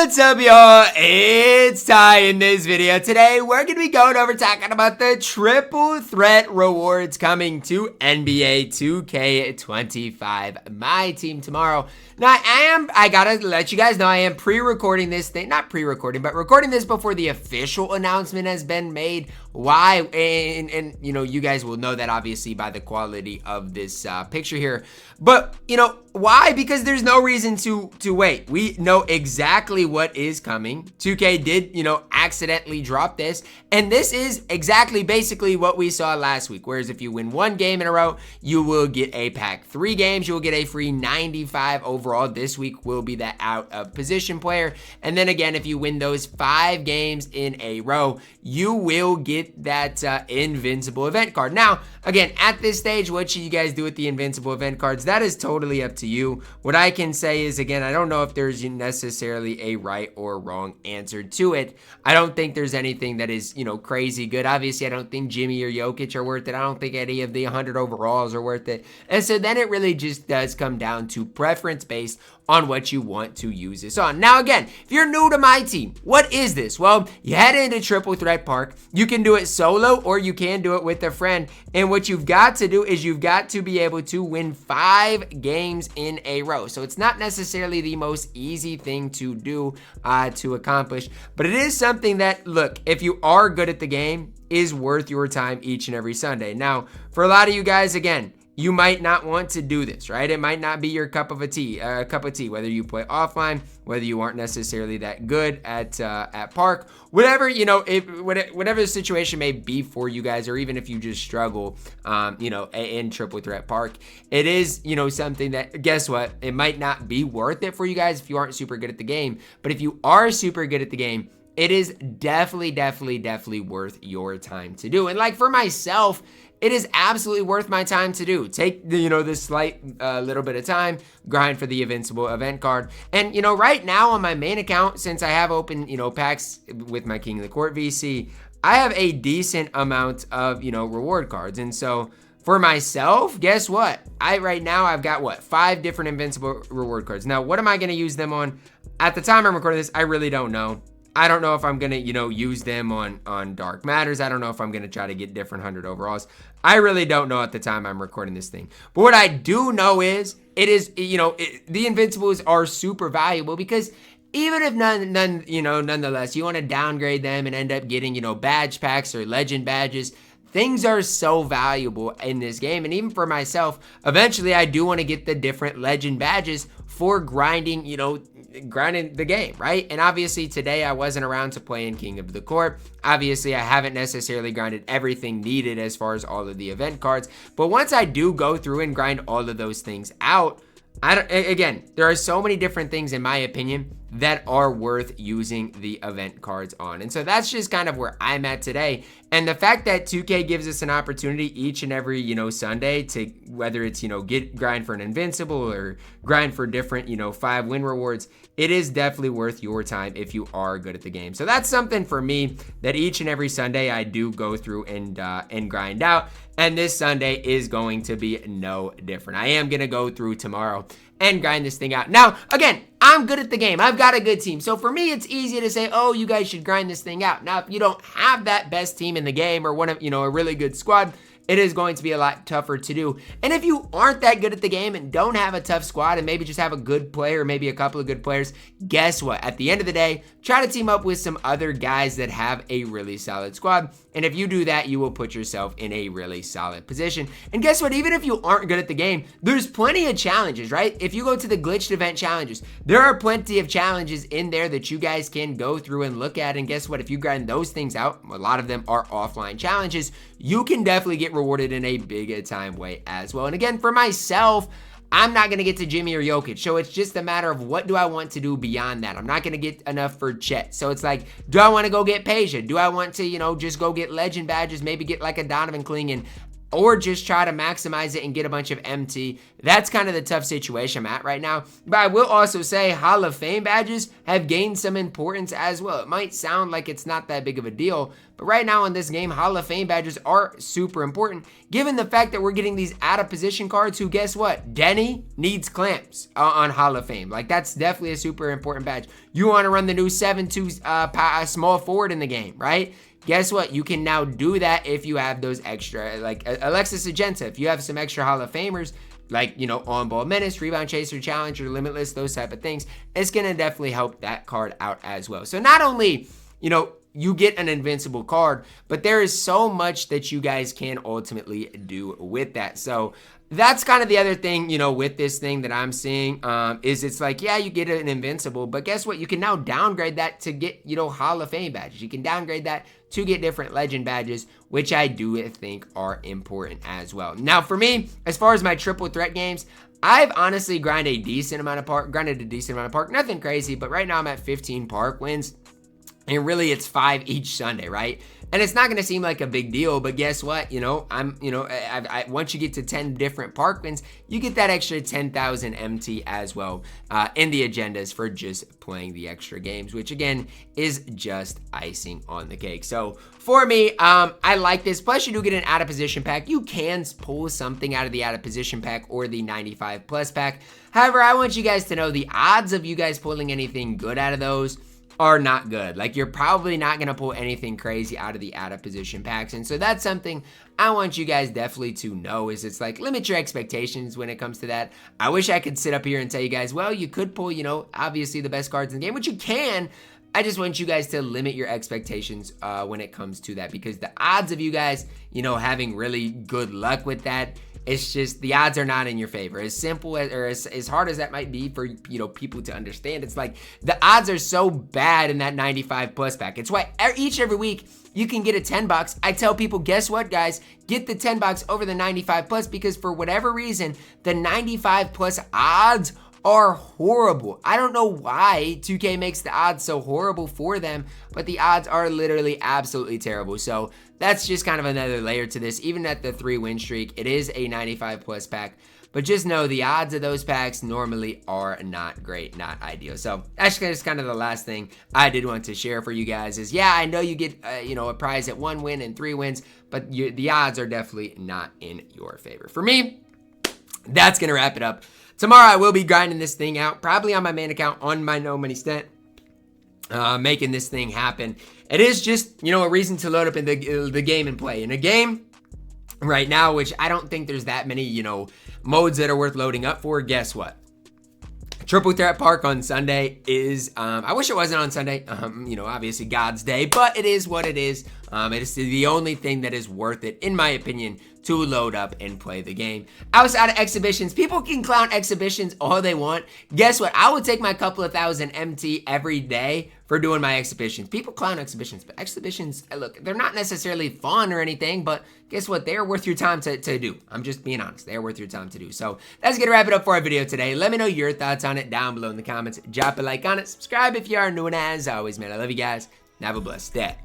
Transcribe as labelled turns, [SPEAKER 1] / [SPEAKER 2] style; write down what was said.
[SPEAKER 1] What's up, y'all? It's Ty in this video. Today, we're going to be going over talking about the triple threat rewards coming to NBA 2K25 MyTEAM tomorrow. Now, I gotta let you guys know, I am pre-recording this thing, not pre-recording, but recording this before the official announcement has been made. Why? And you know, you guys will know that obviously by the quality of this picture here. But, you know, why? Because there's no reason to wait. We know exactly what is coming. 2K did, you know, accidentally drop this. And this is exactly basically what we saw last week. Whereas if you win one game in a row, you will get a pack. 3 games, you will get a free 95 overall. This week will be the out of position player. And then again, if you win those 5 games in a row, you will get that invincible event card. Now, again, at this stage, what should you guys do with the invincible event cards? That is totally up to you. What I can say is, again, I don't know if there's necessarily a right or wrong answer to it. I don't think there's anything that is, you know, crazy good. Obviously, I don't think Jimmy or Jokic are worth it. I don't think any of the 100 overalls are worth it. And so then it really just does come down to preference based on what you want to use this on. Now, again, if you're new to my team, what is this? Well, you head into Triple Threat Park. You can do it solo or you can do it with a friend. And what you've got to do is you've got to be able to win 5 games in a row. So it's not necessarily the most easy thing to do, to accomplish, but it is something that, look, if you are good at the game, is worth your time each and every Sunday. Now, for a lot of you guys, again, you might not want to do this, right? It might not be your cup of tea, whether you play offline, whether you aren't necessarily that good at park, whatever, you know, whatever the situation may be for you guys, or even if you just struggle, you know, in triple threat park, it is, you know, something that, guess what? It might not be worth it for you guys if you aren't super good at the game, but if you are super good at the game, it is definitely worth your time to do. And like for myself, it is absolutely worth my time to do. Take, you know, this slight little bit of time, grind for the invincible event card. And, you know, right now on my main account, since I have open, you know, packs with my King of the Court VC, I have a decent amount of, you know, reward cards. And so for myself, guess what? Right now I've got, what, 5 different invincible reward cards. Now, what am I going to use them on? At the time I'm recording this, I really don't know. I don't know if I'm going to, you know, use them on Dark Matters. I don't know if I'm going to try to get different 100 overalls. I really don't know at the time I'm recording this thing. But what I do know is, it is, you know, the Invincibles are super valuable because even if nonetheless, you want to downgrade them and end up getting, you know, badge packs or legend badges, things are so valuable in this game. And even for myself, eventually I do want to get the different legend badges for grinding, you know, grinding the game, right? And obviously today I wasn't around to play in King of the Court. Obviously I haven't necessarily grinded everything needed as far as all of the event cards, but once I do go through and grind all of those things out, again, there are so many different things in my opinion that are worth using the event cards on. And so that's just kind of where I'm at today. And the fact that 2K gives us an opportunity each and every, you know, Sunday to, whether it's, you know, grind for an invincible or grind for different, you know, 5 win rewards, it is definitely worth your time if you are good at the game. So that's something for me that each and every Sunday I do go through and grind out. And this Sunday is going to be no different. I am going to go through tomorrow and grind this thing out. Now, again, I'm good at the game. I've got a good team. So for me, it's easy to say, oh, you guys should grind this thing out. Now, if you don't have that best team in the game or one of, you know, a really good squad, it is going to be a lot tougher to do. And if you aren't that good at the game and don't have a tough squad and maybe just have a good player, maybe a couple of good players, guess what? At the end of the day, try to team up with some other guys that have a really solid squad. And if you do that, you will put yourself in a really solid position. And guess what? Even if you aren't good at the game, there's plenty of challenges, right? If you go to the glitched event challenges, there are plenty of challenges in there that you guys can go through and look at. And guess what? If you grind those things out, a lot of them are offline challenges, you can definitely get rewarded in a big time way as well. And again, for myself, I'm not going to get to Jimmy or Jokic, so it's just a matter of what do I want to do beyond that. I'm not going to get enough for Chet, so it's like, do I want to go get Peja? Do I want to, you know, just go get legend badges, maybe get like a Donovan Clingan? or just try to maximize it and get a bunch of MT. That's kind of the tough situation I'm at right now. But I will also say Hall of Fame badges have gained some importance as well. It might sound like it's not that big of a deal, but right now in this game, Hall of Fame badges are super important, given the fact that we're getting these out of position cards who, guess what? Deni needs clamps on Hall of Fame. Like, that's definitely a super important badge. You want to run the new 7-2 small forward in the game, right? Guess what? You can now do that if you have those extra, like Alexis Ajinca. If you have some extra Hall of Famers, like, you know, on-ball menace, rebound chaser, challenger, limitless, those type of things, it's going to definitely help that card out as well. So not only, you know, you get an invincible card, but there is so much that you guys can ultimately do with that. So that's kind of the other thing, you know, with this thing that I'm seeing, is it's like, yeah, you get an invincible, but guess what? You can now downgrade that to get, you know, Hall of Fame badges. You can downgrade that to get different legend badges, which I do think are important as well. Now, for me, as far as my triple threat games, I've honestly grinded a decent amount of park, nothing crazy, but right now I'm at 15 park wins. And really, it's 5 each Sunday, right? And it's not going to seem like a big deal, but guess what? You know, once you get to 10 different park wins, you get that extra 10,000 MT as well in the agendas for just playing the extra games, which again is just icing on the cake. So for me, I like this. Plus, you do get an out of position pack. You can pull something out of the out of position pack or the 95 plus pack. However, I want you guys to know the odds of you guys pulling anything good out of those are not good. Like, you're probably not going to pull anything crazy out of the out of position packs. And so that's something I want you guys definitely to know, is it's like, limit your expectations when it comes to that. I wish I could sit up here and tell you guys, well, you could pull, you know, obviously the best cards in the game, which you can. I just want you guys to limit your expectations when it comes to that, because the odds of you guys, you know, having really good luck with that, it's just, the odds are not in your favor. As simple as, or as hard as that might be for, you know, people to understand, it's like the odds are so bad in that 95 plus pack. It's why every week you can get a 10 bucks. I tell people, guess what, guys? Get the 10 bucks over the 95 plus, because for whatever reason, the 95 plus odds are horrible. I don't know why 2K makes the odds so horrible for them, but the odds are literally absolutely terrible. So that's just kind of another layer to this. Even at the 3-win streak, it is a 95 plus pack, but just know the odds of those packs normally are not great, not ideal. So that's just kind of the last thing I did want to share for you guys is, yeah, I know you get you know, a prize at 1 win and 3 wins, but the odds are definitely not in your favor. For me, that's gonna wrap it up. Tomorrow I will be grinding this thing out, probably on my main account on my No Money Stent, making this thing happen. It is just, you know, a reason to load up in the game and play. In a game right now, which I don't think there's that many, you know, modes that are worth loading up for, guess what? Triple Threat Park on Sunday is, I wish it wasn't on Sunday, you know, obviously God's day, but it is what it is. It is the only thing that is worth it, in my opinion, to load up and play the game. Outside of exhibitions, people can clown exhibitions all they want. Guess what? I would take my couple of thousand MT every day for doing my exhibitions. People clown exhibitions, but exhibitions, look, they're not necessarily fun or anything, but guess what? They are worth your time to do. I'm just being honest. They are worth your time to do. So that's going to wrap it up for our video today. Let me know your thoughts on it down below in the comments. Drop a like on it. Subscribe if you are new, and as always, man, I love you guys. And have a blessed day.